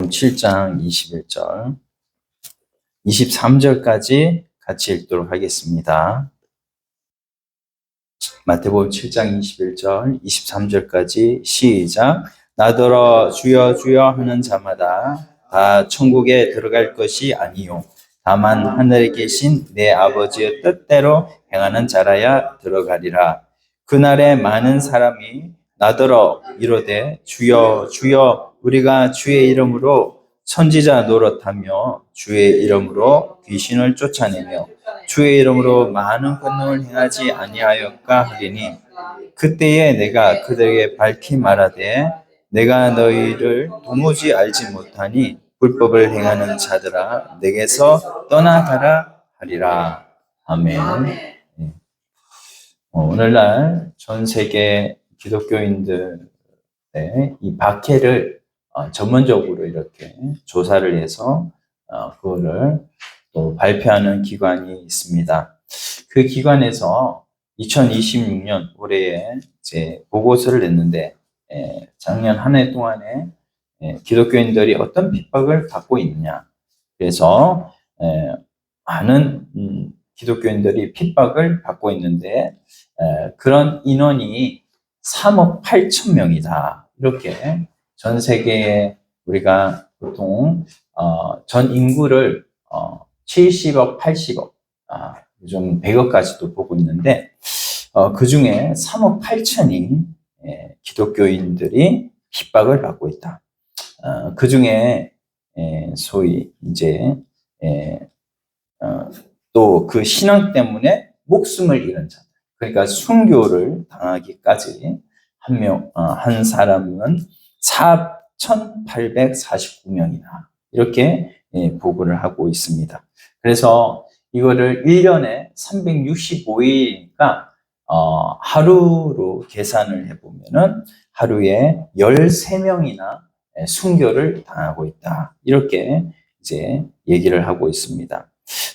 마태복음 7장 21절, 23절까지 같이 읽도록 하겠습니다. 마태복음 7장 21절, 23절까지 시작. 나더러 주여 주여 하는 자마다 다 천국에 들어갈 것이 아니요 다만 하늘에 계신 내 아버지의 뜻대로 행하는 자라야 들어가리라. 그날에 많은 사람이 나더러 이르되 주여 주여 우리가 주의 이름으로 선지자 노릇하며 주의 이름으로 귀신을 쫓아내며 주의 이름으로 많은 권능을 행하지 아니하였까 하리니 그때에 내가 그들에게 밝히 말하되 내가 너희를 도무지 알지 못하니 불법을 행하는 자들아 내게서 떠나가라 하리라. 아멘. 오늘날 전 세계 기독교인들의 이 박해를 전문적으로 이렇게 조사를 해서 그거를 또 발표하는 기관이 있습니다. 그 기관에서 2026년 올해에 이제 보고서를 냈는데 작년 한 해 동안에 기독교인들이 어떤 핍박을 받고 있느냐. 그래서 많은 기독교인들이 핍박을 받고 있는데 그런 인원이 3억 8천 명이다. 이렇게 전 세계에 우리가 보통 전 인구를 70억, 80억, 요즘 100억까지도 보고 있는데 그 중에 3억 8천이 기독교인들이 핍박을 받고 있다. 그 중에 소위 이제 또 그 신앙 때문에 목숨을 잃은 자들, 그러니까 순교를 당하기까지 한 사람은 4,849명이다. 이렇게 보고를 하고 있습니다. 그래서 이거를 1년에 365일이니까 하루로 계산을 해보면은 하루에 13명이나 순교를 당하고 있다. 이렇게 이제 얘기를 하고 있습니다.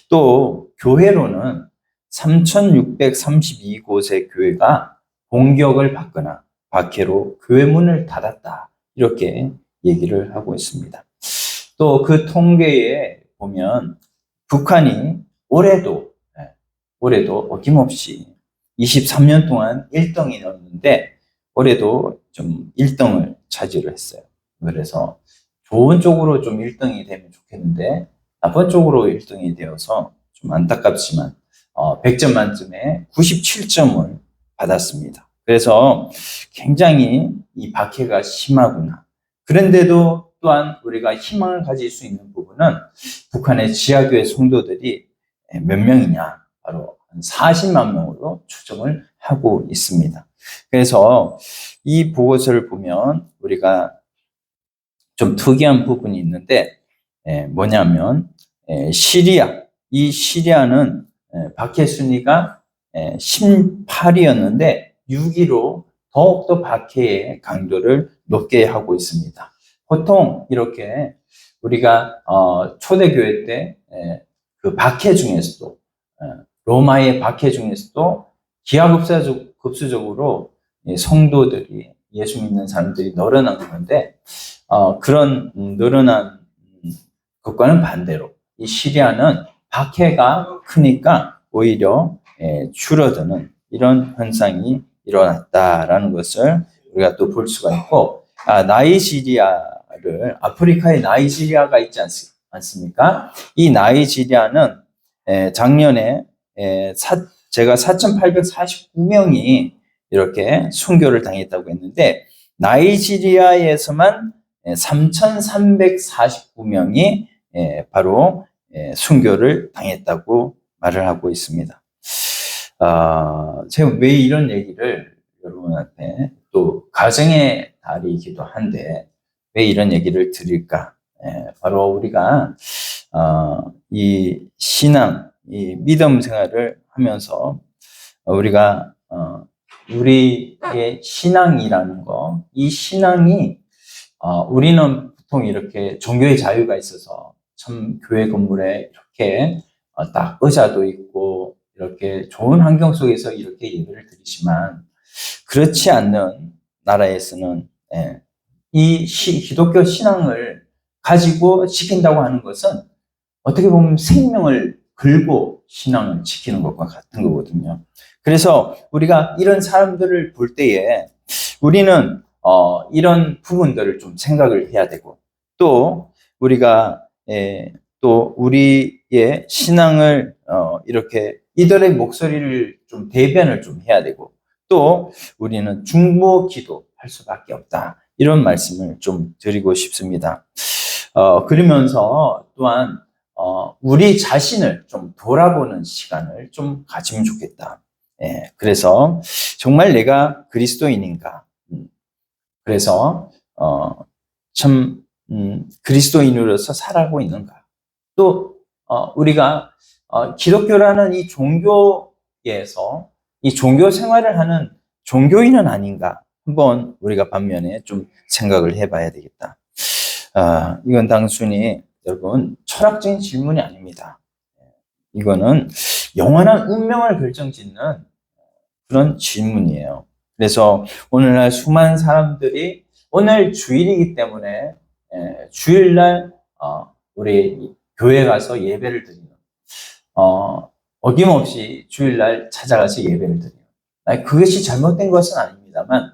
또 교회로는 3,632곳의 교회가 공격을 받거나 박해로 교회 문을 닫았다. 이렇게 얘기를 하고 있습니다. 또 그 통계에 보면 북한이 올해도 어김없이 23년 동안 1등이었는데 올해도 좀 1등을 차지를 했어요. 그래서 좋은 쪽으로 좀 1등이 되면 좋겠는데 나쁜 쪽으로 1등이 되어서 좀 안타깝지만 100점 만점에 97점을 받았습니다. 그래서 굉장히 이 박해가 심하구나. 그런데도 또한 우리가 희망을 가질 수 있는 부분은 북한의 지하교회 성도들이 몇 명이냐, 바로 한 40만 명으로 추정을 하고 있습니다. 그래서 이 보고서를 보면 우리가 좀 특이한 부분이 있는데 뭐냐면 이 시리아는 박해 순위가 18위였는데 6위로 더욱더 박해의 강도를 높게 하고 있습니다. 보통 이렇게 우리가 초대교회 때 그 박해 중에서도 로마의 박해 중에서도 기하급수적으로 성도들이 예수 믿는 사람들이 늘어난 건데 그런 늘어난 것과는 반대로 이 시리아는 박해가 크니까 오히려 줄어드는 이런 현상이 일어났다라는 것을 우리가 또 볼 수가 있고, 나이지리아를, 아프리카에 나이지리아가 있지 않습니까? 이 나이지리아는 작년에 제가 4,849명이 이렇게 순교를 당했다고 했는데 나이지리아에서만 3,349명이 바로 순교를 당했다고 말을 하고 있습니다. 제가 왜 이런 얘기를 여러분한테 또 가정의 달이기도 한데 왜 이런 얘기를 드릴까? 바로 우리가 이 신앙, 이 믿음 생활을 하면서 우리가 우리의 신앙이라는 거, 이 신앙이 우리는 보통 이렇게 종교의 자유가 있어서 참 교회 건물에 이렇게 딱 의자도 있고 이렇게 좋은 환경 속에서 이렇게 예배를 드리지만 그렇지 않는 나라에서는 이 기독교 신앙을 가지고 지킨다고 하는 것은 어떻게 보면 생명을 걸고 신앙을 지키는 것과 같은 거거든요. 그래서 우리가 이런 사람들을 볼 때에 우리는 이런 부분들을 좀 생각을 해야 되고, 또 우리가 또 우리의 신앙을 이렇게 이들의 목소리를 좀 대변을 좀 해야 되고, 또 우리는 중보 기도할 수밖에 없다, 이런 말씀을 좀 드리고 싶습니다. 그러면서 또한 우리 자신을 좀 돌아보는 시간을 좀 가지면 좋겠다. 그래서 정말 내가 그리스도인인가? 그래서 참 그리스도인으로서 살아가고 있는가? 또 우리가 기독교라는 이 종교에서 이 종교 생활을 하는 종교인은 아닌가? 한번 우리가 반면에 좀 생각을 해봐야 되겠다. 이건 단순히 여러분 철학적인 질문이 아닙니다. 이거는 영원한 운명을 결정짓는 그런 질문이에요. 그래서 오늘날 수많은 사람들이 오늘 주일이기 때문에 주일날 우리 교회 가서 예배를 드리는, 어김없이 주일날 찾아가서 예배를 드리는, 그것이 잘못된 것은 아닙니다만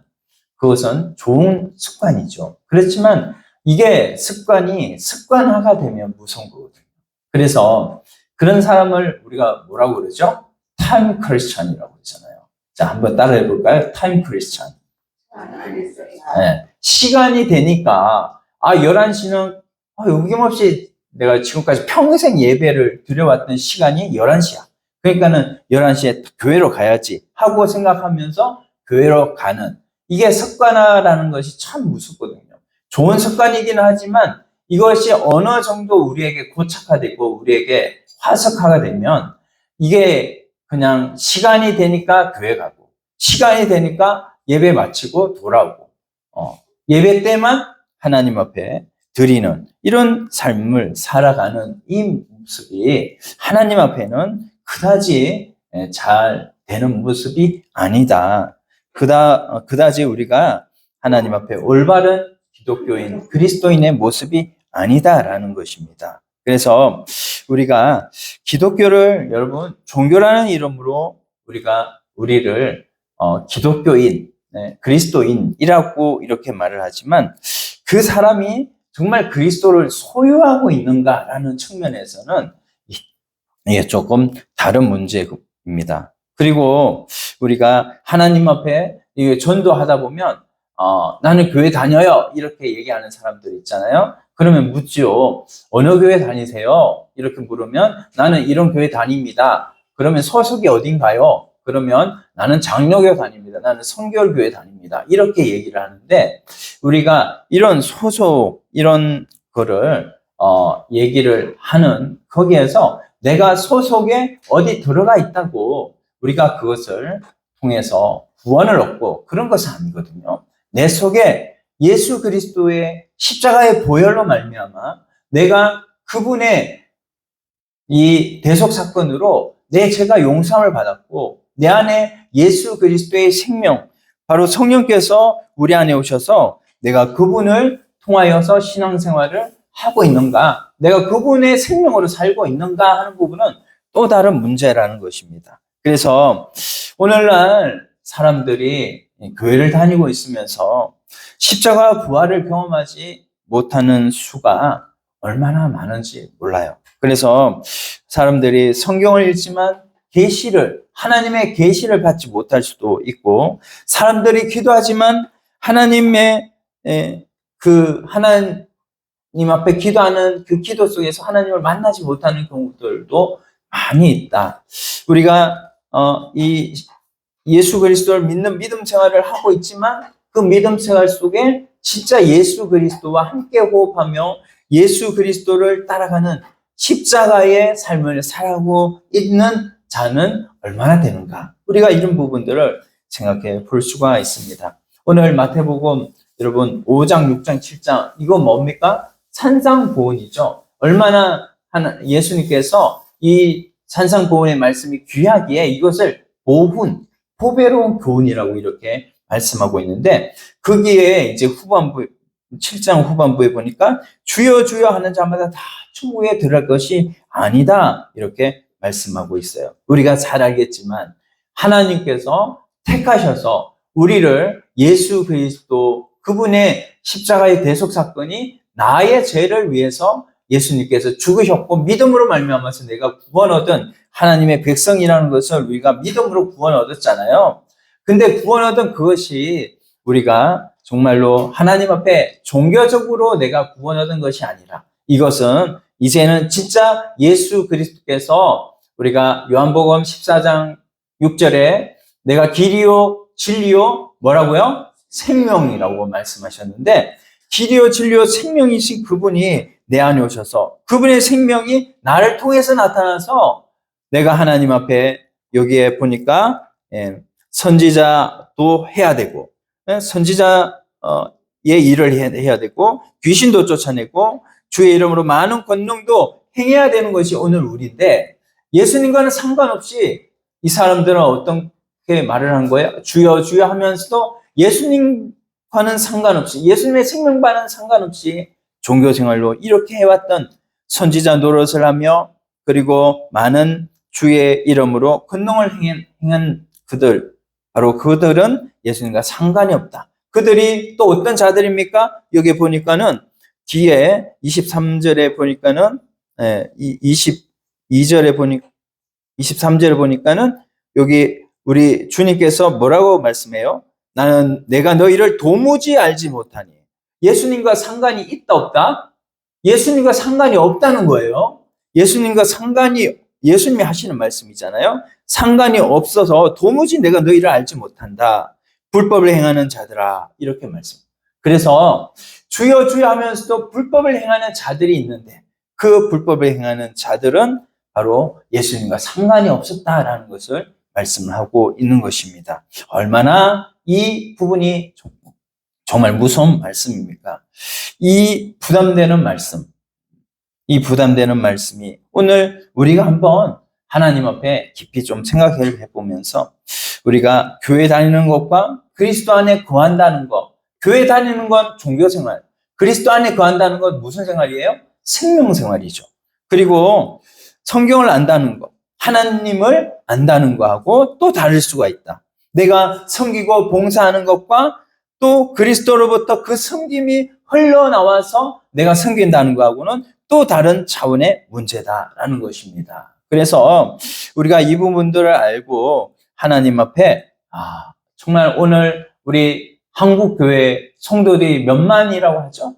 그것은 좋은 습관이죠. 그렇지만 이게 습관화가 되면 무서운 거거든요. 그래서 그런 사람을 우리가 뭐라고 그러죠? 타임 크리스천이라고 그러잖아요. 자, 한번 따라해 볼까요? 타임 크리스천. 시간이 되니까 11시는 어김없이 내가 지금까지 평생 예배를 드려왔던 시간이 11시야. 그러니까는 11시에 교회로 가야지 하고 생각하면서 교회로 가는, 이게 습관화라는 것이 참 무섭거든요. 좋은 습관이긴 하지만 이것이 어느 정도 우리에게 고착화되고 우리에게 화석화가 되면 이게 그냥 시간이 되니까 교회 가고, 시간이 되니까 예배 마치고 돌아오고, 예배 때만 하나님 앞에 드리는 이런 삶을 살아가는 이 모습이 하나님 앞에는 그다지 잘 되는 모습이 아니다. 그다지 우리가 하나님 앞에 올바른 기독교인, 그리스도인의 모습이 아니다라는 것입니다. 그래서 우리가 기독교를 여러분 종교라는 이름으로 우리를 기독교인, 그리스도인이라고 이렇게 말을 하지만 그 사람이 정말 그리스도를 소유하고 있는가라는 측면에서는 이게 조금 다른 문제입니다. 그리고 우리가 하나님 앞에 전도하다 보면 나는 교회 다녀요 이렇게 얘기하는 사람들 있잖아요. 그러면 묻죠. 어느 교회 다니세요? 이렇게 물으면 나는 이런 교회 다닙니다. 그러면 소속이 어딘가요? 그러면 나는 장로교 다닙니다. 나는 성결교회 다닙니다. 이렇게 얘기를 하는데, 우리가 이런 소속, 이런 거를 얘기를 하는 거기에서 내가 소속에 어디 들어가 있다고 우리가 그것을 통해서 구원을 얻고 그런 것은 아니거든요. 내 속에 예수 그리스도의 십자가의 보혈로 말미암아 내가 그분의 이 대속 사건으로 내 죄가 용서함을 받았고 내 안에 예수 그리스도의 생명, 바로 성령께서 우리 안에 오셔서 내가 그분을 통하여서 신앙생활을 하고 있는가, 내가 그분의 생명으로 살고 있는가 하는 부분은 또 다른 문제라는 것입니다. 그래서 오늘날 사람들이 교회를 다니고 있으면서 십자가 부활을 경험하지 못하는 수가 얼마나 많은지 몰라요. 그래서 사람들이 성경을 읽지만 하나님의 계시를 받지 못할 수도 있고, 사람들이 기도하지만 하나님 앞에 기도하는 그 기도 속에서 하나님을 만나지 못하는 경우들도 많이 있다. 우리가 이 예수 그리스도를 믿는 믿음 생활을 하고 있지만 그 믿음 생활 속에 진짜 예수 그리스도와 함께 호흡하며 예수 그리스도를 따라가는 십자가의 삶을 살아가고 있는 자는 얼마나 되는가? 우리가 이런 부분들을 생각해 볼 수가 있습니다. 오늘 마태복음 여러분 5장, 6장, 7장 이거 뭡니까? 산상보훈이죠. 얼마나 예수님께서 이 산상보훈의 말씀이 귀하기에 이것을 보배로운 교훈이라고 이렇게 말씀하고 있는데, 거기에 이제 후반부 7장 후반부에 보니까 주여 주여 하는 자마다 다 천국에 들어갈 것이 아니다. 이렇게 말씀하고 있어요. 우리가 잘 알겠지만 하나님께서 택하셔서 우리를 예수 그리스도 그분의 십자가의 대속 사건이 나의 죄를 위해서 예수님께서 죽으셨고 믿음으로 말미암아서 내가 구원 얻은 하나님의 백성이라는 것을 우리가 믿음으로 구원 얻었잖아요. 근데 구원 얻은 그것이 우리가 정말로 하나님 앞에 종교적으로 내가 구원 얻은 것이 아니라 이것은 이제는 진짜 예수 그리스도께서 우리가 요한복음 14장 6절에 내가 길이요 진리요 뭐라고요? 생명이라고 말씀하셨는데 길이요 진리요 생명이신 그분이 내 안에 오셔서 그분의 생명이 나를 통해서 나타나서 내가 하나님 앞에 여기에 보니까 선지자도 해야 되고 선지자의 일을 해야 되고 귀신도 쫓아내고 주의 이름으로 많은 권능도 행해야 되는 것이 오늘 우리인데 예수님과는 상관없이 이 사람들은 어떻게 말을 한 거예요? 주여 주여 하면서도 예수님과는 상관없이 예수님의 생명과는 상관없이 종교생활로 이렇게 해왔던 선지자 노릇을 하며 그리고 많은 주의 이름으로 권능을 행한 그들 바로 그들은 예수님과 상관이 없다. 그들이 또 어떤 자들입니까? 여기 보니까는 뒤에 23절에 보니까는 22절에 보니 23절에 보니까는 여기 우리 주님께서 뭐라고 말씀해요? 내가 너희를 도무지 알지 못하니. 예수님과 상관이 있다 없다? 예수님과 상관이 없다는 거예요. 예수님이 하시는 말씀이잖아요. 상관이 없어서 도무지 내가 너희를 알지 못한다. 불법을 행하는 자들아. 이렇게 말씀. 그래서 주여 주여 하면서도 불법을 행하는 자들이 있는데 그 불법을 행하는 자들은 바로 예수님과 상관이 없었다라는 것을 말씀을 하고 있는 것입니다. 얼마나 이 부분이 정말 무서운 말씀입니까? 이 부담되는 말씀이 오늘 우리가 한번 하나님 앞에 깊이 좀 생각해 보면서 우리가 교회 다니는 것과 그리스도 안에 거한다는 것, 교회 다니는 건 종교생활, 그리스도 안에 거한다는 건 무슨 생활이에요? 생명생활이죠. 그리고 성경을 안다는 것, 하나님을 안다는 것하고 또 다를 수가 있다. 내가 섬기고 봉사하는 것과 또 그리스도로부터 그 섬김이 흘러나와서 내가 섬긴다는 것하고는 또 다른 차원의 문제다라는 것입니다. 그래서 우리가 이 부분들을 알고 하나님 앞에 정말 오늘 우리 한국교회 성도들이 몇 만이라고 하죠?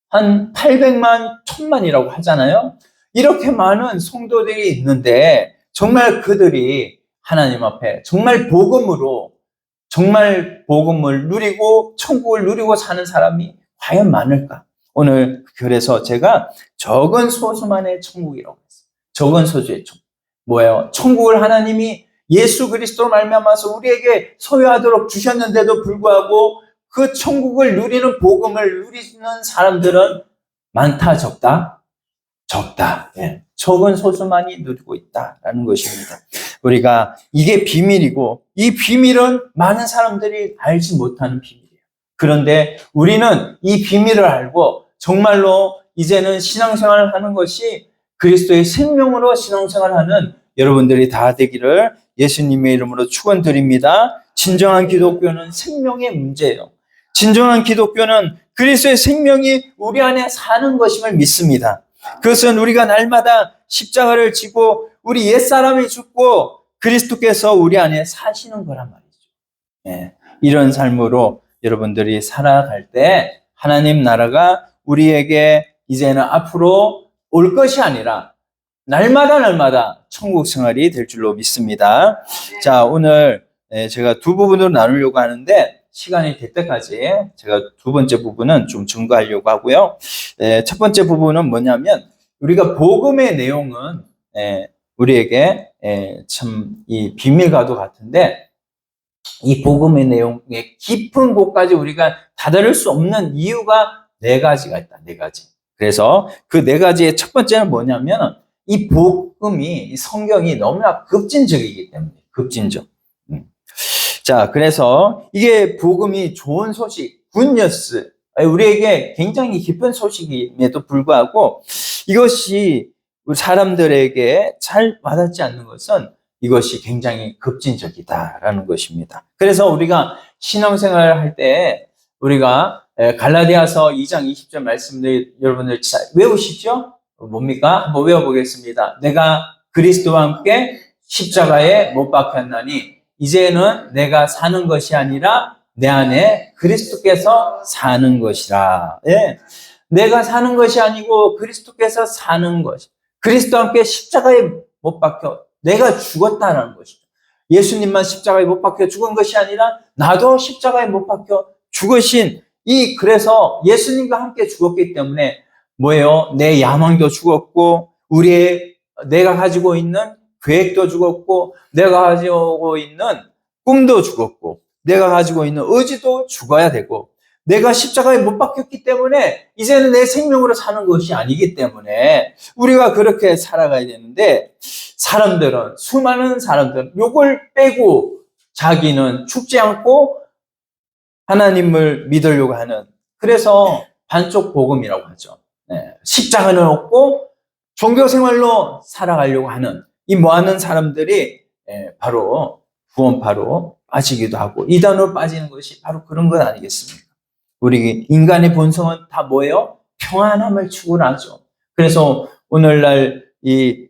한 800만, 1000만이라고 하잖아요. 이렇게 많은 성도들이 있는데 정말 그들이 하나님 앞에 정말 복음을 누리고 천국을 누리고 사는 사람이 과연 많을까? 오늘 그래서 제가 적은 소수만의 천국이라고 했어요. 적은 소수의 천국. 뭐예요? 천국을 하나님이 예수 그리스도로 말미암아서 우리에게 소유하도록 주셨는데도 불구하고 그 천국을 누리는 복음을 누리는 사람들은 많다, 적다? 적다. 적은 소수만이 누리고 있다라는 것입니다. 우리가 이게 비밀이고 이 비밀은 많은 사람들이 알지 못하는 비밀이에요. 그런데 우리는 이 비밀을 알고 정말로 이제는 신앙생활을 하는 것이 그리스도의 생명으로 신앙생활하는 여러분들이 다 되기를 예수님의 이름으로 축원드립니다. 진정한 기독교는 생명의 문제예요. 진정한 기독교는 그리스도의 생명이 우리 안에 사는 것임을 믿습니다. 그것은 우리가 날마다 십자가를 지고 우리 옛사람이 죽고 그리스도께서 우리 안에 사시는 거란 말이죠. 이런 삶으로 여러분들이 살아갈 때 하나님 나라가 우리에게 이제는 앞으로 올 것이 아니라 날마다 천국 생활이 될 줄로 믿습니다. 자, 오늘 제가 두 부분으로 나누려고 하는데 시간이 될 때까지 제가 두 번째 부분은 좀 증거하려고 하고요. 첫 번째 부분은 뭐냐면 우리가 복음의 내용은 우리에게 참 이 비밀과도 같은데 이 복음의 내용의 깊은 곳까지 우리가 다다를 수 없는 이유가 네 가지가 있다. 네 가지. 그래서 그 네 가지의 첫 번째는 뭐냐면 이 복음이 이 성경이 너무나 급진적이기 때문에 급진적. 자, 그래서 이게 복음이 좋은 소식, 굿뉴스, 우리에게 굉장히 기쁜 소식임에도 불구하고 이것이 사람들에게 잘 와닿지 않는 것은 이것이 굉장히 급진적이다라는 것입니다. 그래서 우리가 신앙생활을 할 때 우리가 갈라디아서 2장 20절 말씀을 여러분들 외우시죠? 뭡니까? 한번 외워보겠습니다. 내가 그리스도와 함께 십자가에 못 박혔나니 이제는 내가 사는 것이 아니라 내 안에 그리스도께서 사는 것이라. 예. 내가 사는 것이 아니고 그리스도께서 사는 것. 그리스도와 함께 십자가에 못 박혀 내가 죽었다는 것이죠. 예수님만 십자가에 못 박혀 죽은 것이 아니라 나도 십자가에 못 박혀 죽으신 그래서 예수님과 함께 죽었기 때문에 뭐예요? 내 야망도 죽었고 내가 가지고 있는 계획도 죽었고 내가 가지고 있는 꿈도 죽었고 내가 가지고 있는 의지도 죽어야 되고 내가 십자가에 못 박혔기 때문에 이제는 내 생명으로 사는 것이 아니기 때문에 우리가 그렇게 살아가야 되는데 수많은 사람들은 이걸 빼고 자기는 죽지 않고 하나님을 믿으려고 하는 그래서 반쪽 복음이라고 하죠. 십자가는 없고 종교생활로 살아가려고 하는 이 뭐하는 사람들이 바로 구원파로 빠지기도 하고 이단으로 빠지는 것이 바로 그런 것 아니겠습니까? 우리 인간의 본성은 다 뭐예요? 평안함을 추구하죠. 그래서 오늘날 이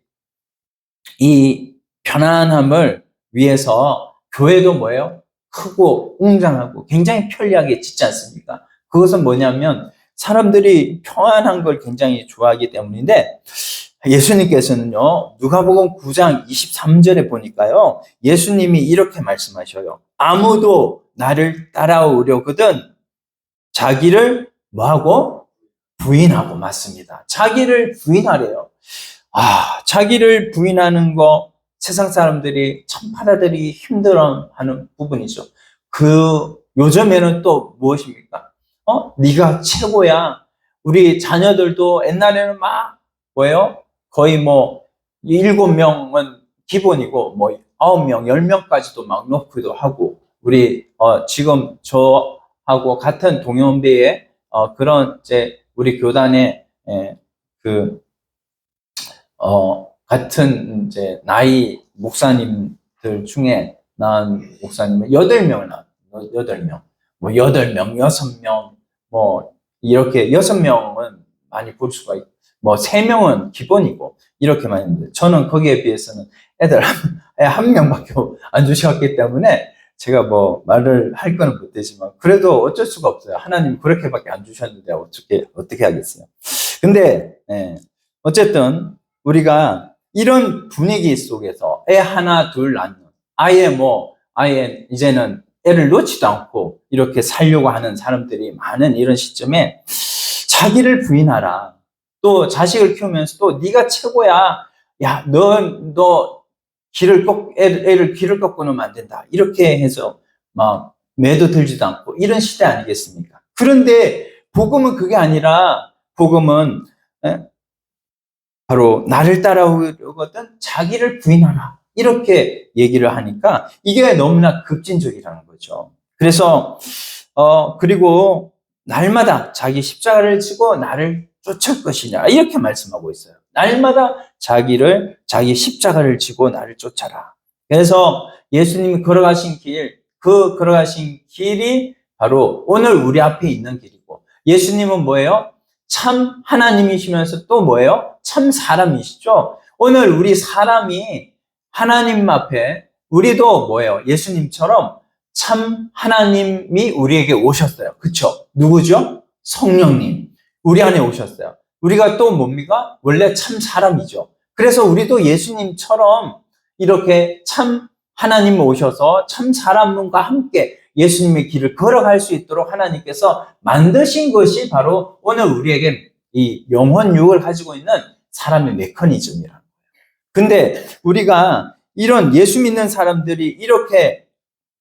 편안함을 위해서 교회도 뭐예요? 크고 웅장하고 굉장히 편리하게 짓지 않습니까? 그것은 뭐냐면 사람들이 평안한 걸 굉장히 좋아하기 때문인데 예수님께서는요, 누가복음 9장 23절에 보니까요, 예수님이 이렇게 말씀하셔요. 아무도 나를 따라오려거든 자기를 뭐하고? 부인하고 맞습니다. 자기를 부인하래요. 자기를 부인하는 거 세상 사람들이 참 받아들이기 힘들어하는 부분이죠. 요즘에는 또 무엇입니까? 네가 최고야. 우리 자녀들도 옛날에는 막 뭐예요? 거의 7명은 기본이고 9명, 10명까지도 막 놓기도 하고 우리 지금 저하고 같은 동년배의 그런 우리 교단의 같은 나이 목사님들 중에 난 목사님은 8명을 낳았어요. 8명. 8명, 6명, 이렇게 6명은 많이 볼 수가 있고, 3명은 기본이고, 이렇게 많이 있는데, 저는 거기에 비해서는 애들 한 명밖에 안 주셨기 때문에, 제가 말을 할 거는 못 되지만, 그래도 어쩔 수가 없어요. 하나님 그렇게밖에 안 주셨는데, 어떻게 하겠어요. 근데, 어쨌든, 우리가 이런 분위기 속에서 애 하나, 둘 낳는, 아예 이제는 애를 놓지도 않고 이렇게 살려고 하는 사람들이 많은 이런 시점에 자기를 부인하라. 또 자식을 키우면서 또 네가 최고야. 야, 너 애를 길을 꺾고는 안 된다. 이렇게 해서 막 매도 들지도 않고 이런 시대 아니겠습니까? 그런데 복음은 그게 아니라 복음은 바로 나를 따라오거든 자기를 부인하라. 이렇게 얘기를 하니까 이게 너무나 급진적이라는 거죠. 그래서 그리고 날마다 자기 십자가를 지고 나를 쫓을 것이냐 이렇게 말씀하고 있어요. 날마다 자기 십자가를 지고 나를 쫓아라. 그래서 예수님이 걸어가신 길이 바로 오늘 우리 앞에 있는 길이고 예수님은 뭐예요? 참 하나님이시면서 또 뭐예요? 참 사람이시죠? 오늘 우리 사람이 하나님 앞에 우리도 뭐예요? 예수님처럼 참 하나님이 우리에게 오셨어요. 그쵸? 누구죠? 성령님. 우리 안에 오셨어요. 우리가 또 뭡니까? 원래 참 사람이죠. 그래서 우리도 예수님처럼 이렇게 참 하나님 오셔서 참 사람과 함께 예수님의 길을 걸어갈 수 있도록 하나님께서 만드신 것이 바로 오늘 우리에게 이 영혼육을 가지고 있는 사람의 메커니즘이라는 거예요. 근데 우리가 이런 예수 믿는 사람들이 이렇게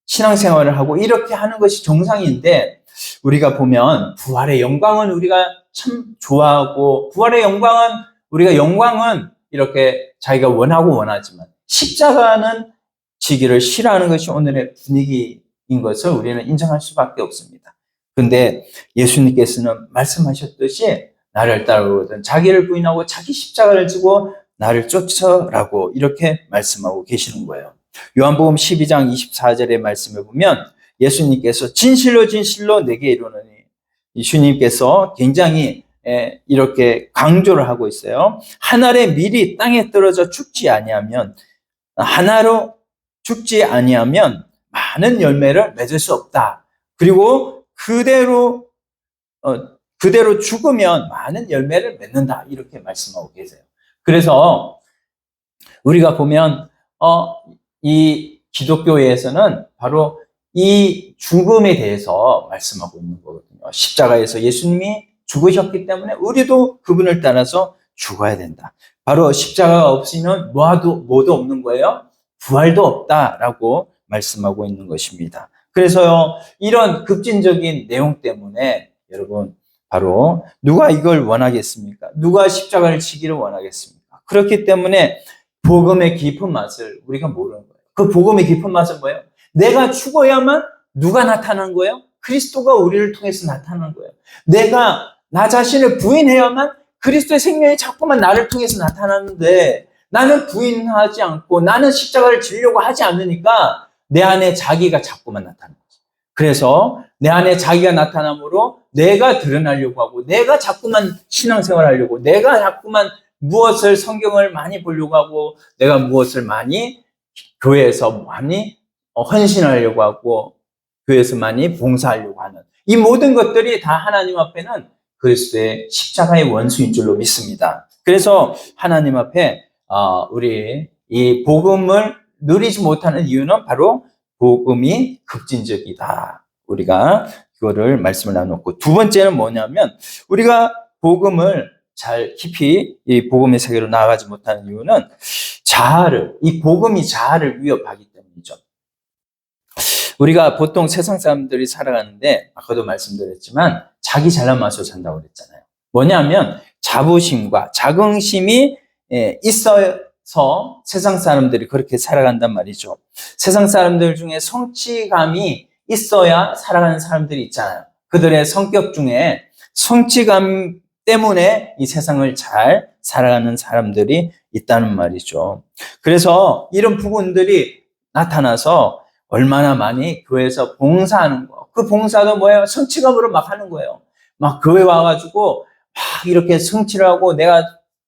신앙생활을 하고 이렇게 하는 것이 정상인데 우리가 보면 부활의 영광은 우리가 참 좋아하고 부활의 영광은 이렇게 자기가 원하지만 십자가는 지기를 싫어하는 것이 오늘의 분위기인 것을 우리는 인정할 수밖에 없습니다. 근데 예수님께서는 말씀하셨듯이 나를 따르거든 자기를 부인하고 자기 십자가를 지고 나를 쫓으라고 이렇게 말씀하고 계시는 거예요. 요한복음 12장 24절의 말씀을 보면 예수님께서 진실로 진실로 내게 이르노니, 예수님께서 굉장히 이렇게 강조를 하고 있어요. 한 알의 밀이 땅에 떨어져 죽지 아니하면, 하나로 죽지 아니하면 많은 열매를 맺을 수 없다. 그리고 그대로 죽으면 많은 열매를 맺는다. 이렇게 말씀하고 계세요. 그래서 우리가 보면 이 기독교에서는 바로 이 죽음에 대해서 말씀하고 있는 거거든요. 십자가에서 예수님이 죽으셨기 때문에 우리도 그분을 따라서 죽어야 된다. 바로 십자가가 없이는 뭐도 없는 거예요. 부활도 없다라고 말씀하고 있는 것입니다. 그래서요, 이런 급진적인 내용 때문에 여러분, 바로 누가 이걸 원하겠습니까? 누가 십자가를 지기를 원하겠습니까? 그렇기 때문에 복음의 깊은 맛을 우리가 모르는 거예요. 그 복음의 깊은 맛은 뭐예요? 내가 죽어야만 누가 나타나는 거예요? 그리스도가 우리를 통해서 나타나는 거예요. 내가 나 자신을 부인해야만 그리스도의 생명이 자꾸만 나를 통해서 나타나는데, 나는 부인하지 않고 나는 십자가를 지려고 하지 않으니까 내 안에 자기가 자꾸만 나타나는 거죠. 그래서 내 안에 자기가 나타남으로 내가 드러나려고 하고, 내가 자꾸만 신앙생활 하려고, 내가 자꾸만 무엇을 성경을 많이 보려고 하고, 내가 무엇을 많이 교회에서 많이 헌신하려고 하고, 교회에서 많이 봉사하려고 하는 이 모든 것들이 다 하나님 앞에는 그리스도의 십자가의 원수인 줄로 믿습니다. 그래서 하나님 앞에 우리 이 복음을 누리지 못하는 이유는 바로 복음이 급진적이다. 우리가 그거를 말씀을 나눴고, 두 번째는 뭐냐면 우리가 복음을 잘 깊이 이 복음의 세계로 나아가지 못하는 이유는 이 복음이 자아를 위협하기 때문이죠. 우리가 보통 세상 사람들이 살아가는데, 아까도 말씀드렸지만 자기 잘난 맛으로 산다고 그랬잖아요. 뭐냐면 자부심과 자긍심이 있어서 세상 사람들이 그렇게 살아간단 말이죠. 세상 사람들 중에 성취감이 있어야 살아가는 사람들이 있잖아요. 그들의 성격 중에 성취감 때문에 이 세상을 잘 살아가는 사람들이 있다는 말이죠. 그래서 이런 부분들이 나타나서 얼마나 많이 교회에서 봉사하는 거, 그 봉사도 뭐예요? 성취감으로 막 하는 거예요. 막 교회 와가지고 막 이렇게 성취를 하고, 내가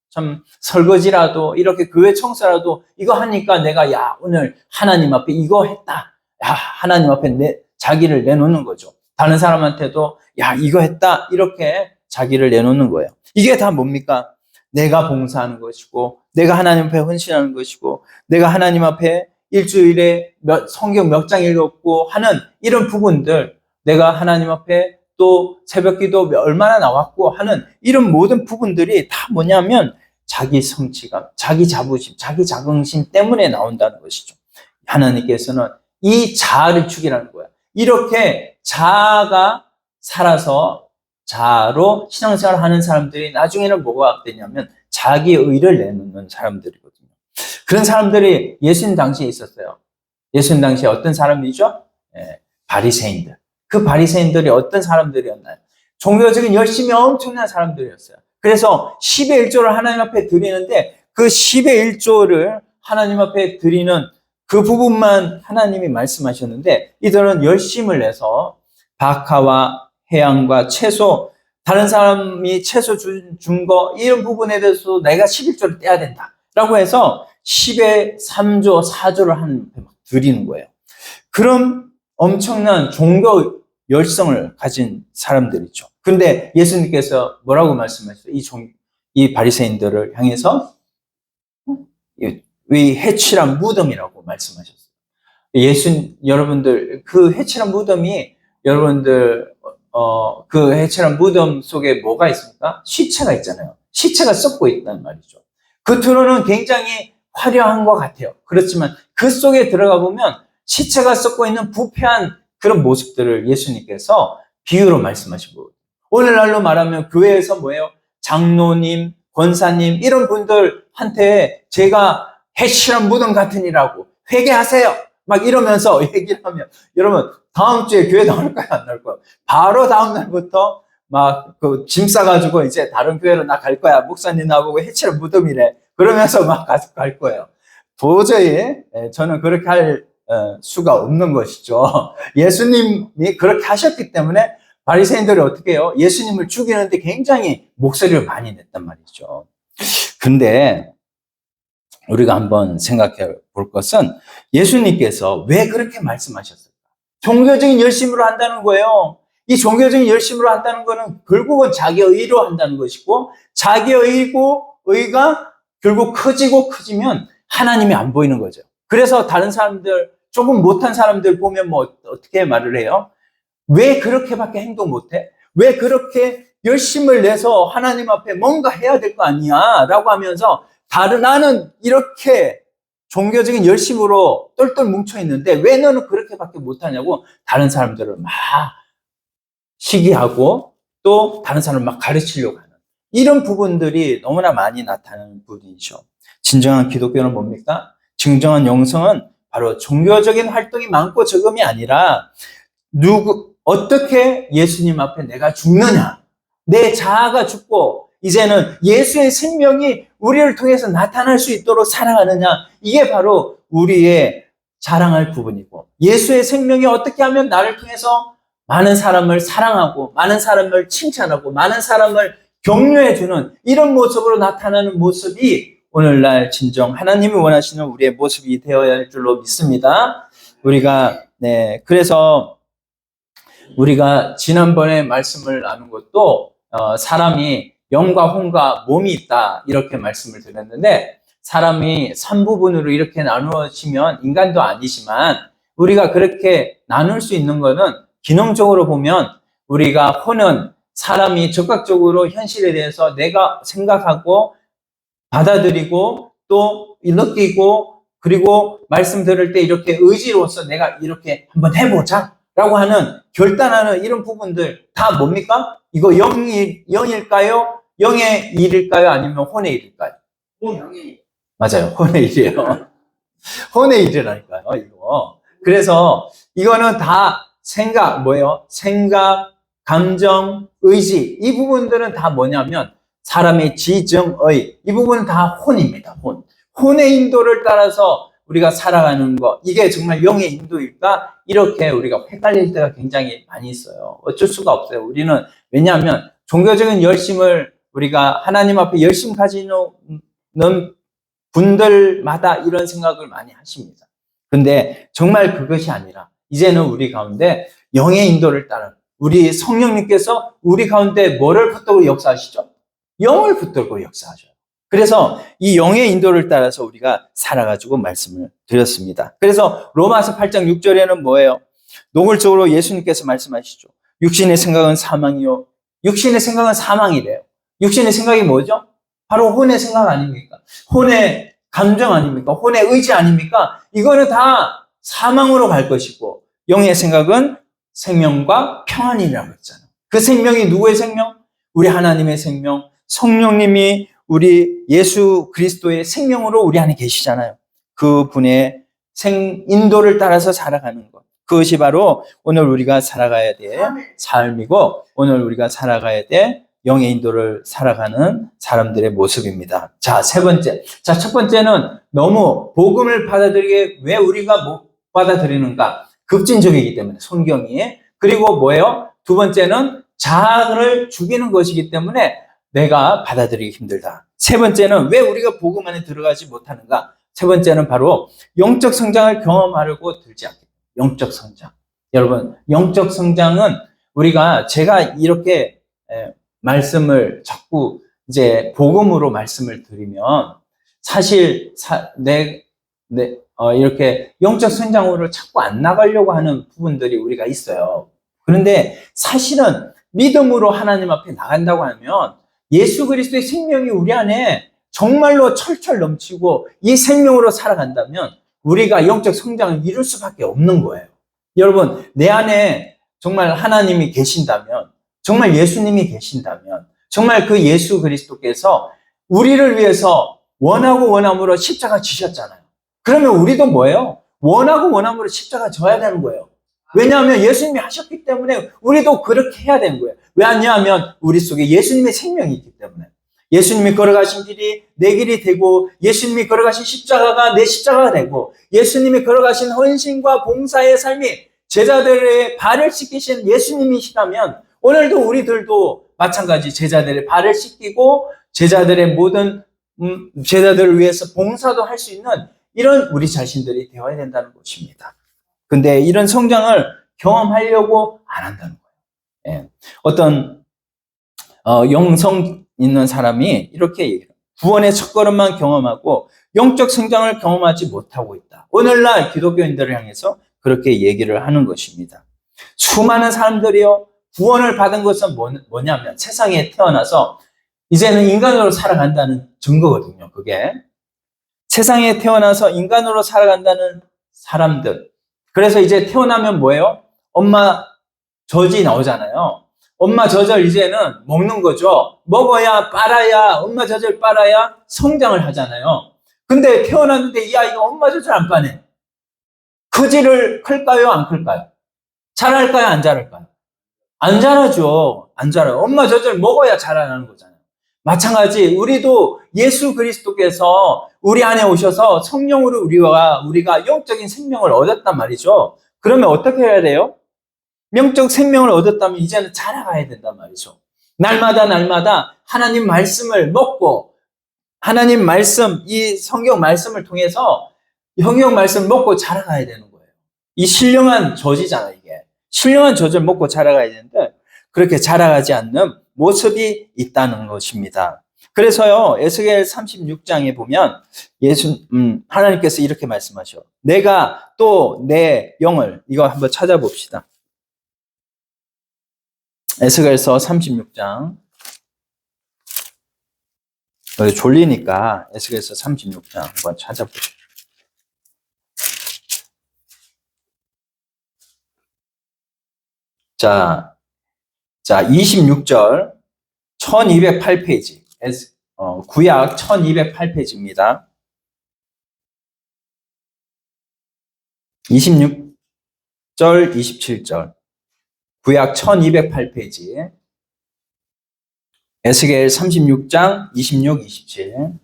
참 설거지라도 이렇게 교회 청소라도 이거 하니까 내가 오늘 하나님 앞에 이거 했다. 하나님 앞에 자기를 내놓는 거죠. 다른 사람한테도 이거 했다. 이렇게 자기를 내놓는 거예요. 이게 다 뭡니까? 내가 봉사하는 것이고, 내가 하나님 앞에 헌신하는 것이고, 내가 하나님 앞에 일주일에 성경 몇 장 읽었고 하는 이런 부분들, 내가 하나님 앞에 또 새벽기도 얼마나 나왔고 하는 이런 모든 부분들이 다 뭐냐면 자기 성취감, 자기 자부심, 자기 자긍심 때문에 나온다는 것이죠. 하나님께서는 이 자아를 죽이라는 거야. 이렇게 자아가 살아서 자아로 신앙생활을 하는 사람들이 나중에는 뭐가 되냐면 자기 의를 내놓는 사람들이거든요. 그런 사람들이 예수님 당시에 있었어요. 예수님 당시에 어떤 사람이죠? 바리새인들. 그 바리새인들이 어떤 사람들이었나요? 종교적인 열심이 엄청난 사람들이었어요. 그래서 10의 1조를 하나님 앞에 드리는데, 그 10의 1조를 하나님 앞에 드리는 그 부분만 하나님이 말씀하셨는데, 이들은 열심을 내서 박하와 해양과 채소, 다른 사람이 채소 준 거, 이런 부분에 대해서 내가 11조를 떼야 된다 라고 해서 10의 3조, 4조를 하나님 앞에 막 드리는 거예요. 그럼 엄청난 종교 열성을 가진 사람들이죠. 그런데 예수님께서 뭐라고 말씀하셨어요? 이 바리새인들을 향해서 이 해칠한 무덤이라고 말씀하셨어요. 여러분들, 그 해칠한 무덤이, 여러분들 그 해칠한 무덤 속에 뭐가 있습니까? 시체가 있잖아요. 시체가 썩고 있단 말이죠. 겉으로는 굉장히 화려한 것 같아요. 그렇지만 그 속에 들어가 보면 시체가 썩고 있는 부패한 그런 모습들을 예수님께서 비유로 말씀하시고, 오늘날로 말하면 교회에서 뭐예요? 장로님, 권사님 이런 분들한테 제가 해칠한 무덤 같으니라고 회개하세요 막 이러면서 얘기를 하면, 여러분, 다음 주에 교회 나올까요? 안 나올까요? 바로 다음 날부터 막 그 짐 싸가지고 이제 다른 교회로 나 갈 거야. 목사님 나보고 해치는 무덤이래. 그러면서 막 갈 거예요. 도저히 저는 그렇게 할 수가 없는 것이죠. 예수님이 그렇게 하셨기 때문에 바리새인들이 어떻게 해요? 예수님을 죽이는데 굉장히 목소리를 많이 냈단 말이죠. 근데 우리가 한번 생각해 볼 것은 예수님께서 왜 그렇게 말씀하셨을까? 종교적인 열심으로 한다는 거예요. 이 종교적인 열심으로 한다는 거는 결국은 자기 의로 한다는 것이고, 자기 의가 결국 커지면 하나님이 안 보이는 거죠. 그래서 다른 사람들, 조금 못한 사람들 보면 뭐 어떻게 말을 해요? 왜 그렇게밖에 행동 못해? 왜 그렇게 열심을 내서 하나님 앞에 뭔가 해야 될 거 아니야? 라고 하면서 나는 이렇게 종교적인 열심으로 똘똘 뭉쳐 있는데 왜 너는 그렇게밖에 못하냐고 다른 사람들을 막 시기하고 또 다른 사람을 막 가르치려고 하는 이런 부분들이 너무나 많이 나타나는 부분이죠. 진정한 기독교는 뭡니까? 진정한 영성은 바로 종교적인 활동이 많고 적음이 아니라 어떻게 예수님 앞에 내가 죽느냐, 내 자아가 죽고 이제는 예수의 생명이 우리를 통해서 나타날 수 있도록 살아가느냐, 이게 바로 우리의 자랑할 부분이고, 예수의 생명이 어떻게 하면 나를 통해서 많은 사람을 사랑하고 많은 사람을 칭찬하고 많은 사람을 격려해주는 이런 모습으로 나타나는 모습이 오늘날 진정 하나님이 원하시는 우리의 모습이 되어야 할 줄로 믿습니다. 그래서 우리가 지난번에 말씀을 나눈 것도 사람이 영과 혼과 몸이 있다 이렇게 말씀을 드렸는데, 사람이 3부분으로 이렇게 나누어지면 인간도 아니지만 우리가 그렇게 나눌 수 있는 거는 기능적으로 보면 우리가 혼은 사람이 적극적으로 현실에 대해서 내가 생각하고 받아들이고 또 느끼고 그리고 말씀 들을 때 이렇게 의지로서 내가 이렇게 한번 해보자 라고 하는 결단하는 이런 부분들 다 뭡니까? 이거 0일까요? 0의 1일까요? 아니면 혼의 1일까요? 맞아요. 혼의 1이에요. 혼의 1이라니까요, 이거. 그래서 이거는 다 생각, 생각, 감정, 의지. 이 부분들은 다 뭐냐면 사람의 지정의. 이 부분은 다 혼입니다, 혼. 혼의 인도를 따라서 우리가 살아가는 거, 이게 정말 영의 인도일까? 이렇게 우리가 헷갈릴 때가 굉장히 많이 있어요. 어쩔 수가 없어요. 우리는, 왜냐하면 종교적인 열심을 우리가 하나님 앞에 열심 가지는 분들마다 이런 생각을 많이 하십니다. 근데 정말 그것이 아니라 이제는 우리 가운데 영의 인도를 따라 우리 성령님께서 우리 가운데 뭐를 붙들고 역사하시죠? 영을 붙들고 역사하셔요. 그래서 이 영의 인도를 따라서 우리가 살아가지고 말씀을 드렸습니다. 그래서 로마서 8장 6절에는 뭐예요? 노골적으로 예수님께서 말씀하시죠. 육신의 생각은 사망이요. 육신의 생각은 사망이래요. 육신의 생각이 뭐죠? 바로 혼의 생각 아닙니까? 혼의 감정 아닙니까? 혼의 의지 아닙니까? 이거는 다 사망으로 갈 것이고, 영의 생각은 생명과 평안이라고 했잖아요. 그 생명이 누구의 생명? 우리 하나님의 생명, 성령님이 우리 예수 그리스도의 생명으로 우리 안에 계시잖아요. 그 분의 인도를 따라서 살아가는 것. 그것이 바로 오늘 우리가 살아가야 될 삶이고, 오늘 우리가 살아가야 될 영의 인도를 살아가는 사람들의 모습입니다. 자, 세 번째. 자, 첫 번째는 너무 복음을 받아들이게 왜 우리가 못 받아들이는가? 급진적이기 때문에, 손경이. 그리고 뭐예요? 두 번째는 자아를 죽이는 것이기 때문에 내가 받아들이기 힘들다. 세 번째는 왜 우리가 복음 안에 들어가지 못하는가? 세 번째는 바로 영적 성장을 경험하려고 들지 않기. 영적 성장. 여러분, 영적 성장은 제가 이렇게 말씀을 자꾸 이제 복음으로 말씀을 드리면 사실 이렇게 영적 성장으로 자꾸 안 나가려고 하는 부분들이 우리가 있어요. 그런데 사실은 믿음으로 하나님 앞에 나간다고 하면 예수 그리스도의 생명이 우리 안에 정말로 철철 넘치고 이 생명으로 살아간다면 우리가 영적 성장을 이룰 수밖에 없는 거예요. 여러분, 내 안에 정말 하나님이 계신다면, 정말 예수님이 계신다면, 정말 그 예수 그리스도께서 우리를 위해서 원하고 원함으로 십자가 지셨잖아요. 그러면 우리도 뭐예요? 원하고 원함으로 십자가 져야 되는 거예요. 왜냐하면 예수님이 하셨기 때문에 우리도 그렇게 해야 되는 거예요. 왜냐하면 우리 속에 예수님의 생명이 있기 때문에. 예수님이 걸어가신 길이 내 길이 되고, 예수님이 걸어가신 십자가가 내 십자가가 되고, 예수님이 걸어가신 헌신과 봉사의 삶이 제자들의 발을 씻기신 예수님이시라면, 오늘도 우리들도 마찬가지 제자들의 발을 씻기고 제자들의 모든 제자들을 위해서 봉사도 할 수 있는 이런 우리 자신들이 되어야 된다는 것입니다. 근데 이런 성장을 경험하려고 안 한다는 거예요. 예. 어떤 영성 있는 사람이 이렇게 얘기해요. 구원의 첫걸음만 경험하고 영적 성장을 경험하지 못하고 있다. 오늘날 기독교인들을 향해서 그렇게 얘기를 하는 것입니다. 수많은 사람들이요, 구원을 받은 것은 뭐냐면 세상에 태어나서 이제는 인간으로 살아간다는 증거거든요. 그게 세상에 태어나서 인간으로 살아간다는 사람들. 그래서 이제 태어나면 뭐예요? 엄마 젖이 나오잖아요. 엄마 젖을 이제는 먹는 거죠. 먹어야 빨아야, 엄마 젖을 빨아야 성장을 하잖아요. 근데 태어났는데 이 아이가 엄마 젖을 안 빠네. 크지를 클까요? 안 클까요? 자랄까요? 안 자랄까요? 안 자라죠. 안 자라요. 엄마 젖을 먹어야 자라나는 거잖아요. 마찬가지 우리도 예수 그리스도께서 우리 안에 오셔서 성령으로 우리가 영적인 생명을 얻었단 말이죠. 그러면 어떻게 해야 돼요? 영적 생명을 얻었다면 이제는 자라가야 된단 말이죠. 날마다 하나님 말씀을 먹고, 하나님 말씀, 이 성경 말씀을 통해서 성경 말씀을 먹고 자라가야 되는 거예요. 이 신령한 젖이잖아요, 이게. 신령한 젖을 먹고 자라가야 되는데 그렇게 자라가지 않는 모습이 있다는 것입니다. 그래서요, 에스겔 36장에 보면 하나님께서 이렇게 말씀하셔. 내가 또 내 영을, 이거 한번 찾아봅시다. 에스겔서 36장. 여기 졸리니까 에스겔서 36장 한번 찾아보시죠. 자, 26절, 1208페이지. 구약 1208페이지입니다. 26절, 27절. 구약 1208페이지. 에스겔 36장 26, 27.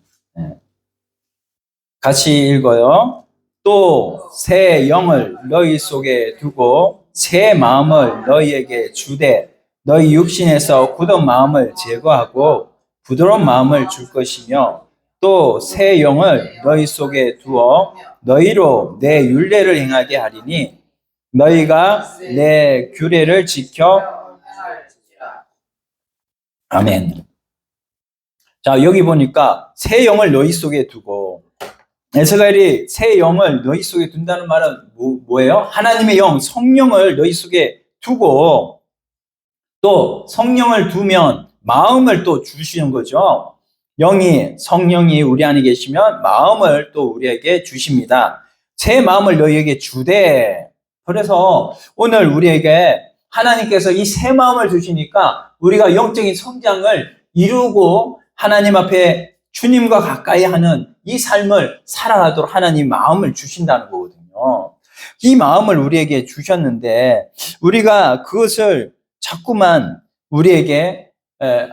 같이 읽어요. 또 새 영을 너희 속에 두고 새 마음을 너희에게 주되 너희 육신에서 굳은 마음을 제거하고 부드러운 마음을 줄 것이며 또 새 영을 너희 속에 두어 너희로 내 율례를 행하게 하리니 너희가 내 규례를 지켜. 아멘. 자, 여기 보니까 새 영을 너희 속에 두고, 에스겔이 새 영을 너희 속에 둔다는 말은 뭐예요? 하나님의 영, 성령을 너희 속에 두고, 또 성령을 두면 마음을 또 주시는 거죠. 성령이 우리 안에 계시면 마음을 또 우리에게 주십니다. 새 마음을 너희에게 주되. 그래서 오늘 우리에게 하나님께서 이 새 마음을 주시니까 우리가 영적인 성장을 이루고 하나님 앞에 주님과 가까이 하는 이 삶을 살아가도록 하나님 마음을 주신다는 거거든요. 이 마음을 우리에게 주셨는데 우리가 그것을 자꾸만 우리에게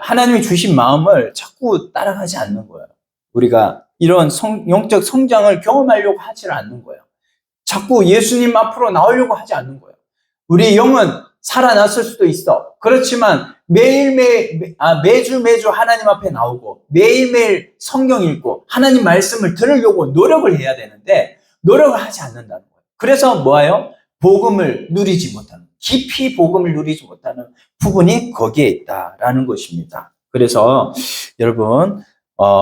하나님이 주신 마음을 자꾸 따라가지 않는 거예요. 우리가 이런 영적 성장을 경험하려고 하지 않는 거예요. 자꾸 예수님 앞으로 나오려고 하지 않는 거예요. 우리 영은 살아났을 수도 있어. 그렇지만 매주 하나님 앞에 나오고 매일매일 성경 읽고 하나님 말씀을 들으려고 노력을 해야 되는데 노력을 하지 않는다는 거예요. 그래서 뭐예요? 복음을 누리지 못하는, 깊이 복음을 누리지 못하는 부분이 거기에 있다라는 것입니다. 그래서 여러분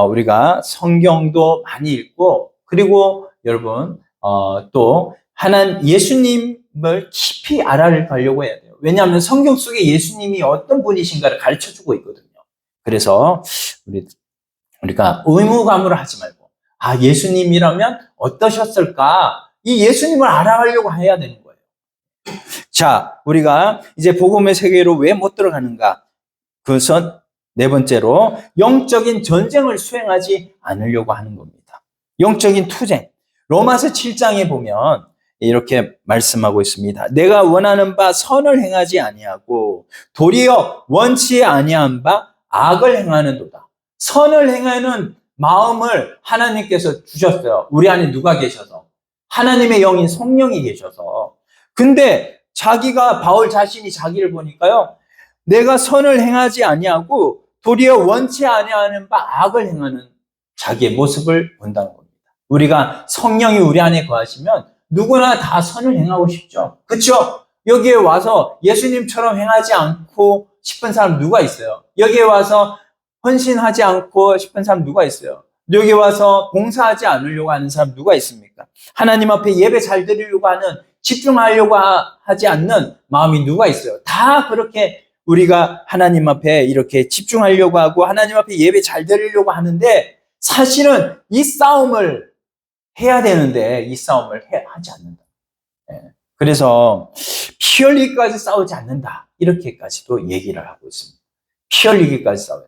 우리가 성경도 많이 읽고 그리고 여러분 또 예수님을 깊이 알아가려고 해야 돼요. 왜냐하면 성경 속에 예수님이 어떤 분이신가를 가르쳐주고 있거든요. 그래서 우리가 의무감으로 하지 말고 예수님이라면 어떠셨을까? 이 예수님을 알아가려고 해야 되는 거예요. 자, 우리가 이제 복음의 세계로 왜 못 들어가는가? 그것은 네 번째로 영적인 전쟁을 수행하지 않으려고 하는 겁니다. 영적인 투쟁. 로마서 7장에 보면 이렇게 말씀하고 있습니다. 내가 원하는 바 선을 행하지 아니하고 도리어 원치 아니한 바 악을 행하는도다. 선을 행하는 마음을 하나님께서 주셨어요. 우리 안에 누가 계셔서? 하나님의 영인 성령이 계셔서. 근데 바울 자신이 자기를 보니까요. 내가 선을 행하지 아니하고 도리어 원치 아니하는 바 악을 행하는 자기의 모습을 본다는 겁니다. 우리가 성령이 우리 안에 거하시면 누구나 다 선을 행하고 싶죠. 그렇죠? 여기에 와서 예수님처럼 행하지 않고 싶은 사람 누가 있어요? 여기에 와서 헌신하지 않고 싶은 사람 누가 있어요? 여기 와서 봉사하지 않으려고 하는 사람 누가 있습니까? 하나님 앞에 예배 잘 드리려고 하는, 집중하려고 하지 않는 마음이 누가 있어요? 다 그렇게 우리가 하나님 앞에 이렇게 집중하려고 하고 하나님 앞에 예배 잘 드리려고 하는데 사실은 이 싸움을 해야 되는데 이 싸움을 하지 않는다. 그래서 피 흘리기까지 싸우지 않는다. 이렇게까지도 얘기를 하고 있습니다. 피 흘리기까지 싸워요.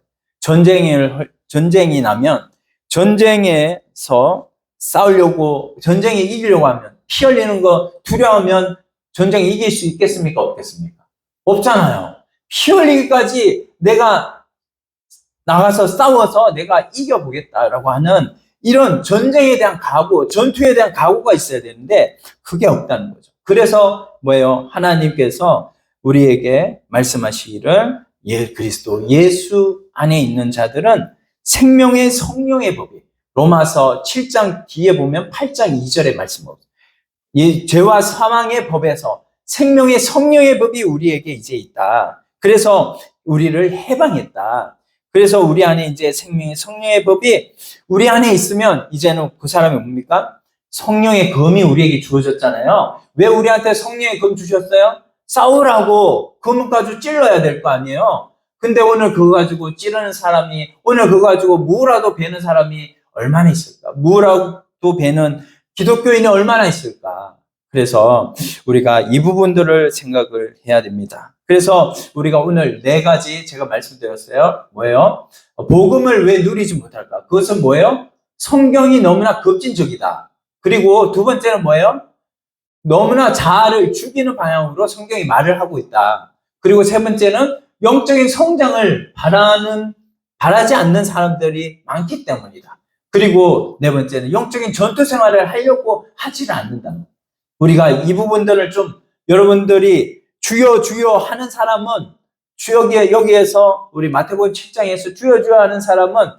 전쟁이 나면 전쟁에서 싸우려고, 전쟁에 이기려고 하면, 피 흘리는 거 두려우면 전쟁에 이길 수 있겠습니까? 없겠습니까? 없잖아요. 피 흘리기까지 내가 나가서 싸워서 내가 이겨보겠다라고 하는 이런 전쟁에 대한 각오, 전투에 대한 각오가 있어야 되는데 그게 없다는 거죠. 그래서 뭐예요? 하나님께서 우리에게 말씀하시기를 그리스도 예수 안에 있는 자들은 생명의 성령의 법이, 로마서 7장 뒤에 보면 8장 2절에 말씀합니다. 이 죄와 사망의 법에서 생명의 성령의 법이 우리에게 이제 있다. 그래서 우리를 해방했다. 그래서 우리 안에 이제 생명의 성령의 법이 우리 안에 있으면 이제는 그 사람이 뭡니까? 성령의 검이 우리에게 주어졌잖아요. 왜 우리한테 성령의 검 주셨어요? 싸우라고 검을 가지고 찔러야 될 거 아니에요. 근데 오늘 그거 가지고 찌르는 사람이, 오늘 그거 가지고 무라도 베는 사람이 얼마나 있을까? 무라도 베는 기독교인이 얼마나 있을까? 그래서 우리가 이 부분들을 생각을 해야 됩니다. 그래서 우리가 오늘 4가지 제가 말씀드렸어요. 뭐예요? 복음을 왜 누리지 못할까? 그것은 뭐예요? 성경이 너무나 급진적이다. 그리고 두 번째는 뭐예요? 너무나 자아를 죽이는 방향으로 성경이 말을 하고 있다. 그리고 세 번째는 영적인 성장을 바라지 않는 사람들이 많기 때문이다. 그리고 네 번째는 영적인 전투 생활을 하려고 하지를 않는다. 우리가 이 부분들을 좀 여러분들이 주여 주여 하는 사람은, 여기에서 우리 마태복음 7장에서 주여 주여 하는 사람은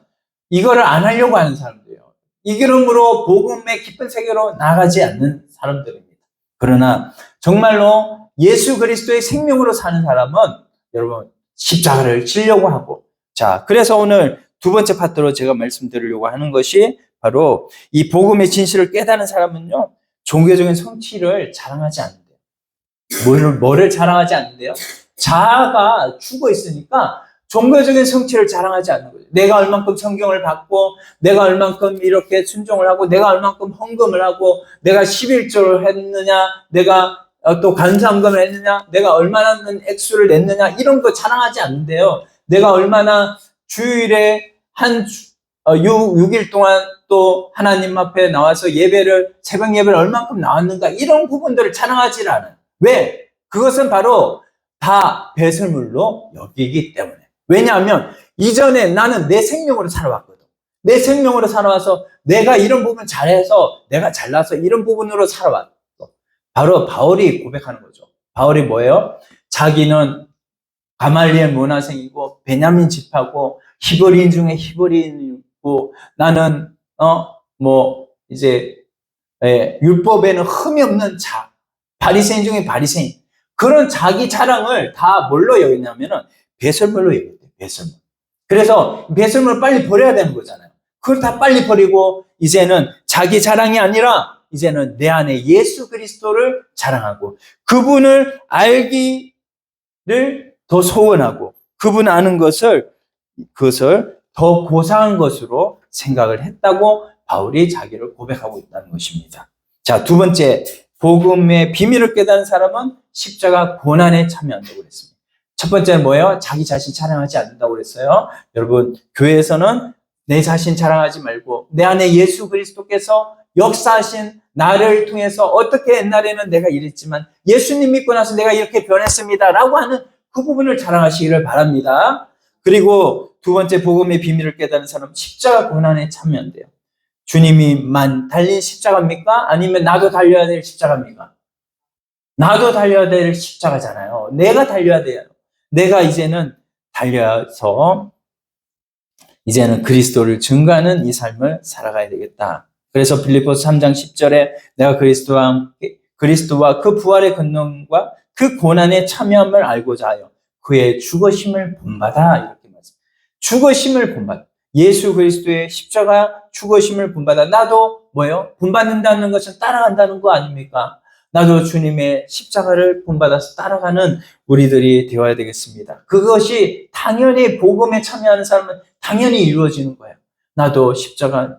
이거를 안 하려고 하는 사람들이에요. 이 기름으로 복음의 깊은 세계로 나가지 않는 사람들입니다. 그러나 정말로 예수 그리스도의 생명으로 사는 사람은 여러분 십자가를 지려고 하고, 자, 그래서 오늘 두 번째 파트로 제가 말씀드리려고 하는 것이 바로 이 복음의 진실을 깨닫는 사람은요, 종교적인 성취를 자랑하지 않는데요. 뭐를 자랑하지 않는데요? 자아가 죽어 있으니까 종교적인 성취를 자랑하지 않는 거죠. 내가 얼만큼 성경을 받고, 내가 얼만큼 이렇게 순종을 하고, 내가 얼만큼 헌금을 하고, 내가 11조를 했느냐, 내가 또 감사헌금을 했느냐, 내가 얼마나 액수를 냈느냐, 이런 거 자랑하지 않는데요. 내가 얼마나 주일에 6일 동안 또 하나님 앞에 나와서 새벽 예배를 얼만큼 나왔는가, 이런 부분들을 자랑하지 않아요. 왜? 그것은 바로 다 배설물로 여기기 때문에. 왜냐하면 이전에 나는 내 생명으로 살아왔거든. 내 생명으로 살아와서 내가 이런 부분 잘해서, 내가 잘나서 이런 부분으로 살아왔어. 바로 바울이 고백하는 거죠. 바울이 뭐예요? 자기는 가말리엘 문화생이고 베냐민 지파고 히브리인 중에 히브리인이고, 나는 율법에는 흠이 없는 바리새인 중에 바리새인. 그런 자기 자랑을 다 뭘로 여기냐면은 배설물로 여겨요. 배설물. 그래서 배설물을 빨리 버려야 되는 거잖아요. 그걸 다 빨리 버리고 이제는 자기 자랑이 아니라 이제는 내 안에 예수 그리스도를 자랑하고, 그분을 알기를 더 소원하고, 그분 아는 그것을 더 고상한 것으로 생각을 했다고 바울이 자기를 고백하고 있다는 것입니다. 자, 두 번째, 복음의 비밀을 깨닫는 사람은 십자가 고난에 참여한다고 그랬습니다. 첫 번째는 뭐예요? 자기 자신 자랑하지 않는다고 그랬어요. 여러분, 교회에서는 내 자신 자랑하지 말고 내 안에 예수 그리스도께서 역사하신 나를 통해서 어떻게 옛날에는 내가 이랬지만 예수님 믿고 나서 내가 이렇게 변했습니다라고 하는 그 부분을 자랑하시기를 바랍니다. 그리고 두 번째 복음의 비밀을 깨달은 사람은 십자가 고난에 참여한대요. 주님이만 달린 십자가입니까? 아니면 나도 달려야 될 십자가입니까? 나도 달려야 될 십자가잖아요. 내가 달려야 돼요. 내가 이제는 달려서 이제는 그리스도를 증거하는 이 삶을 살아가야 되겠다. 그래서 빌립보서 3장 10절에 내가 그리스도와 그 부활의 권능과 그 고난에 참여함을 알고자 하여 그의 죽으심을 본받아 이렇게 말씀. 죽으심을 본받아. 예수 그리스도의 십자가 죽으심을 본받아. 나도 뭐예요? 본받는다는 것은 따라간다는 거 아닙니까? 나도 주님의 십자가를 본받아서 따라가는 우리들이 되어야 되겠습니다. 그것이 당연히 복음에 참여하는 사람은 당연히 이루어지는 거예요. 나도 십자가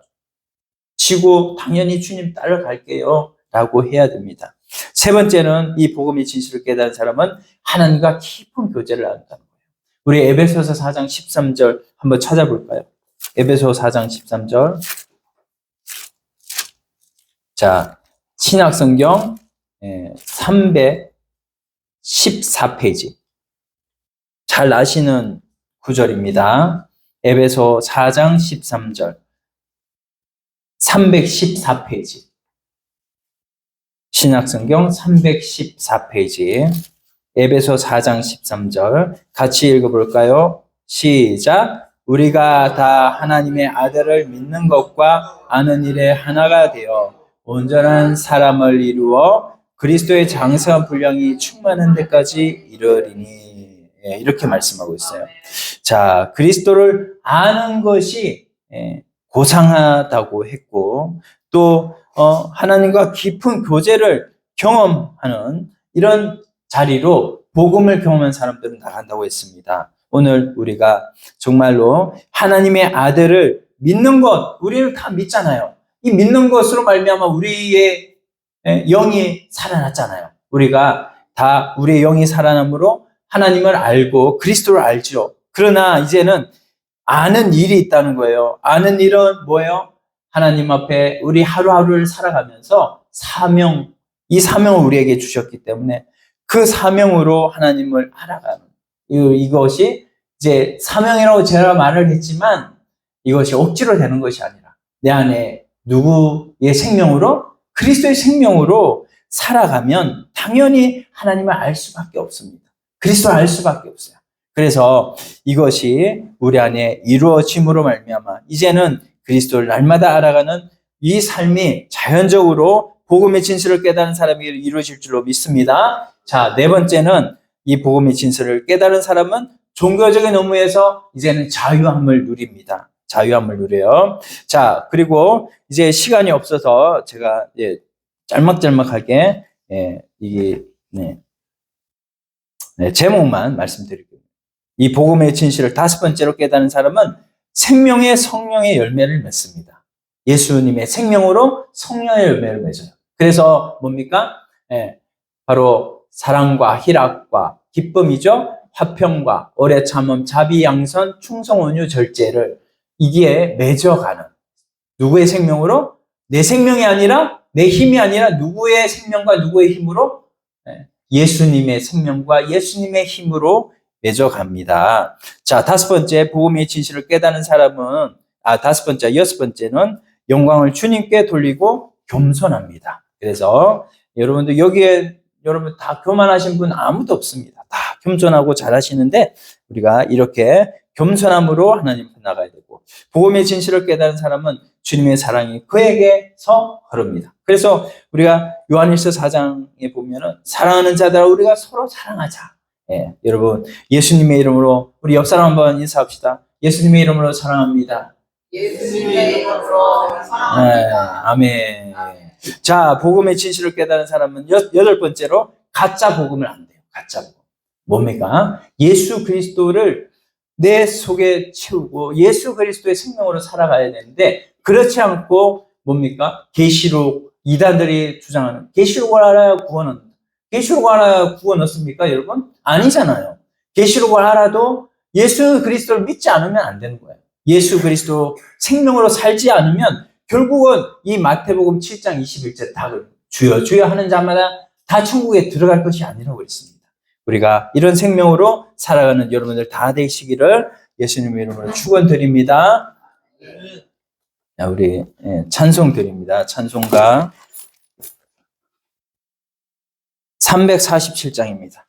지고 당연히 주님 따라갈게요 라고 해야 됩니다. 세 번째는 이 복음의 진실을 깨달은 사람은 하나님과 깊은 교제를 한다는 거예요. 우리 에베소서 4장 13절 한번 찾아볼까요? 에베소 4장 13절. 자, 신약성경 314페이지. 잘 아시는 구절입니다. 에베소 4장 13절. 314페이지. 신약성경 314페이지. 에베소 4장 13절. 같이 읽어볼까요? 시작. 우리가 다 하나님의 아들을 믿는 것과 아는 일에 하나가 되어 온전한 사람을 이루어 그리스도의 장성한 분량이 충만한 데까지 이르리니. 이렇게 말씀하고 있어요. 자, 그리스도를 아는 것이 고상하다고 했고 또 하나님과 깊은 교제를 경험하는 이런 자리로 복음을 경험한 사람들은 나간다고 했습니다. 오늘 우리가 정말로 하나님의 아들을 믿는 것, 우리는 다 믿잖아요. 이 믿는 것으로 말미암아 우리의 영이 살아났잖아요. 우리가 다 우리의 영이 살아남으로 하나님을 알고 그리스도를 알죠. 그러나 이제는 아는 일이 있다는 거예요. 아는 일은 뭐예요? 하나님 앞에 우리 하루하루를 살아가면서 이 사명을 우리에게 주셨기 때문에 그 사명으로 하나님을 알아가는 이것이 이제 사명이라고 제가 말을 했지만 이것이 억지로 되는 것이 아니라 내 안에 누구의 생명으로 그리스도의 생명으로 살아가면 당연히 하나님을 알 수밖에 없습니다. 그리스도를 알 수밖에 없어요. 그래서 이것이 우리 안에 이루어짐으로 말미암아 이제는 그리스도를 날마다 알아가는 이 삶이 자연적으로 복음의 진실을 깨달은 사람이 이루어질 줄로 믿습니다. 자, 네 번째는 이 복음의 진실을 깨달은 사람은 종교적인 의무에서 이제는 자유함을 누립니다. 자유함을 누려요. 자, 그리고 이제 시간이 없어서 제가 짤막짤막하게 제목만 말씀드릴게요. 이 복음의 진실을 다섯 번째로 깨달은 사람은 생명의 성령의 열매를 맺습니다. 예수님의 생명으로 성령의 열매를 맺어요. 그래서 뭡니까? 바로 사랑과 희락과 기쁨이죠. 화평과 오래 참음, 자비, 양선, 충성, 온유, 절제를 이게 맺어가는 누구의 생명으로? 내 생명이 아니라 내 힘이 아니라 누구의 생명과 누구의 힘으로? 예수님의 생명과 예수님의 힘으로 맺어갑니다. 자, 다섯 번째 복음의 진실을 깨닫는 사람은 여섯 번째는 영광을 주님께 돌리고 겸손합니다. 그래서 여러분들 여기에 여러분 다 교만하신 분 아무도 없습니다. 다 겸손하고 잘하시는데 우리가 이렇게 겸손함으로 하나님 앞에 나가야 되고 복음의 진실을 깨달은 사람은 주님의 사랑이 그에게서 흐릅니다. 그래서 우리가 요한일서 4장에 보면은 사랑하는 자들아 우리가 서로 사랑하자. 여러분 예수님의 이름으로 우리 옆 사람 한번 인사합시다. 예수님의 이름으로 사랑합니다. 예수님의 이름으로 사랑합니다. 아멘. 자, 복음의 진실을 깨달은 사람은 여덟 번째로 가짜 복음을 안 돼요. 가짜 복음. 뭡니까? 예수 그리스도를 내 속에 채우고 예수 그리스도의 생명으로 살아가야 되는데 그렇지 않고 뭡니까? 계시록 이단들이 주장하는 계시록을 알아야 구원 얻는다. 계시록을 알아야 구원 얻습니까, 여러분? 아니잖아요. 계시록을 알아도 예수 그리스도를 믿지 않으면 안 되는 거예요. 예수 그리스도 생명으로 살지 않으면 결국은 이 마태복음 7장 21절 다 주여 주여 하는 자마다 다 천국에 들어갈 것이 아니라고 그랬습니다. 우리가 이런 생명으로 살아가는 여러분들 다 되시기를 예수님의 이름으로 축원드립니다. 자, 우리 찬송 드립니다. 찬송가 347장입니다.